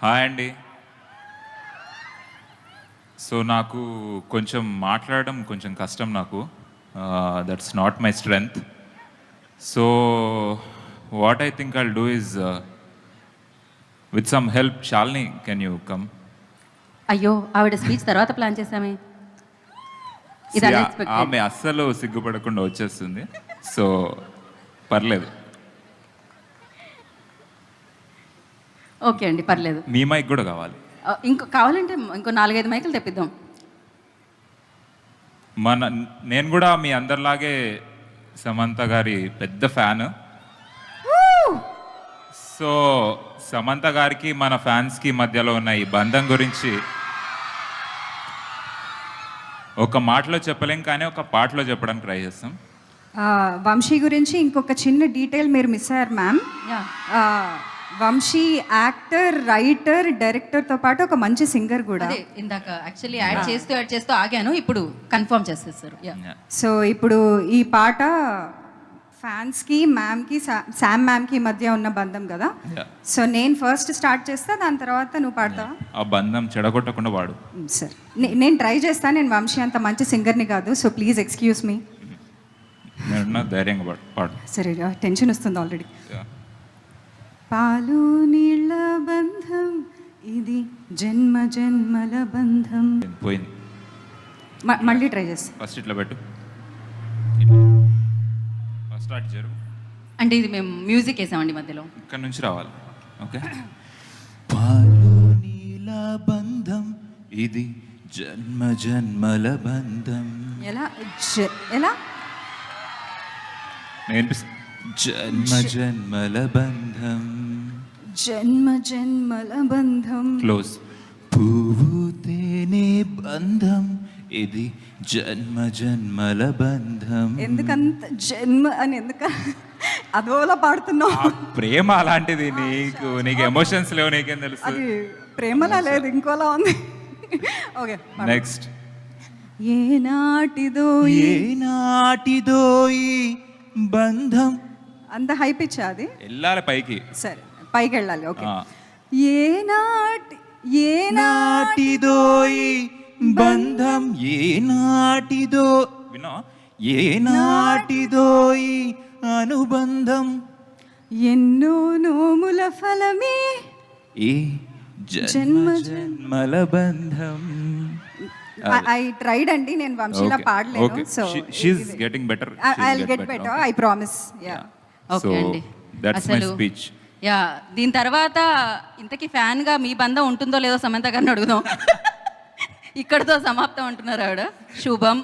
Hi అండి. So నాకు కొంచెం మాట్లాడడం కొంచెం కష్టం నాకు. That's not my strength. So what I think I'll do is with some help. Shalini, can you come? అయ్యో, ఆవిడ స్పీచ్ తర్వాత ప్లాన్ చేసామే. ఇది unexpected. ఆమె అస్సలు సిగ్గుపడకుండా వచ్చేస్తుంది. సో పర్లేదు. ఓకే అండి, పర్లేదు. మీ మైక్ కూడా కావాలి. ఇంకో కావాలంటే ఇంకో 4-5 మైకులు తెప్పిద్దాం. నేను కూడా మీ అందరిలాగే సమంత గారి పెద్ద ఫ్యాన్. సో సమంత గారికి మన ఫ్యాన్స్కి మధ్యలో ఉన్న ఈ బంధం గురించి ఒక మాటలో చెప్పలేం, కానీ ఒక పాటలో చెప్పడానికి ట్రై చేస్తాం. వంశీ గురించి ఇంకొక చిన్న డీటెయిల్ మీరు మిస్ అయ్యారు మ్యామ్. వంశీ యాక్టర్, రైటర్, డైరెక్టర్తో పాటు ఒక మంచి సింగర్ కూడా. అదే ఇందాక యాక్చువల్లీ యాడ్ చేస్తూ ఆగాను, ఇప్పుడు కన్ఫర్మ్ చేసేస్తారు. సో ఇప్పుడు ఈ పాట ఫ్యాన్స్కి, మ్యామ్కి, శామ్ మ్యామ్కి మధ్య ఉన్న బంధం కదా. సో నేను ఫస్ట్ స్టార్ట్ చేస్తా, దాని తర్వాత నువ్వు పాడతావా? ఆ బంధం చెడగొట్టకుండా వాడు. సరే, నేను ట్రై చేస్తాను. నేను వంశీ అంత మంచి సింగర్ని కాదు, సో ప్లీజ్ ఎక్స్క్యూజ్ మీ. ధైర్యంగా పాడు. సరే, టెన్షన్ వస్తుంది ఆల్రెడీ. పాలు నీళ్ళ బంధం ఇది, జన్మ జన్మల బంధం. పోయింది. మళ్ళీ ట్రై చేస్తా. ఫస్ట్ ఇట్లా పెట్టు. ఫస్ట్ స్టార్ట్ జరుగు. అంటే ఇది మేము మ్యూజిక్ వేసామండి మధ్యలో. ఇక్కడ నుంచి రావాలి. ఓకే. పాలు నీళ్ళ బంధం ఇది, జన్మ జన్మల బంధం. ఎలా ఎలా నేను జన్మ జన్మల బంధం, జన్మ జన్మల బంధం. క్లోజ్. పువ్వు తేనె బంధం ఇది, జన్మ జన్మల బంధం. ఎందుకంత జన్మ అని అదోలా పాడుతున్నావు? ఆ ప్రేమ అలాంటిది. నీకు ఎమోషన్స్ లేవు, నీకేం తెలుసు? అది ప్రేమలా లేదు, ఇంకోలా ఉంది. Okay, next. ఏనాటిదో ఏనాటిదో ఈ బంధం. అంత హైప్ ఇచ్చా అది? వెళ్ళాలి పైకి. సరే, పైకి వెళ్ళాలి. ఓకే. ఏనాటిదో ఏనాటిదో ఈ బంధం, ఏనాటిదో వినో, ఏనాటిదో ఈ అనుబంధం, ఎన్నో నోముల ఫలమే ఈ జన్మ జన్మల బంధం. ఐ ట్రైడ్ అండి, నేను వంశీలా పాడలేను. So she's getting better. I'll get better, I promise. Yeah, okay అండి. That's my speech. యా, దీని తర్వాత ఇంతకీ ఫ్యాన్గా మీ బంధం ఉంటుందో లేదో సమంత గారిని అడుగుదాం. ఇక్కడితో సమాప్తం అంటున్నారు ఆవిడ. శుభం.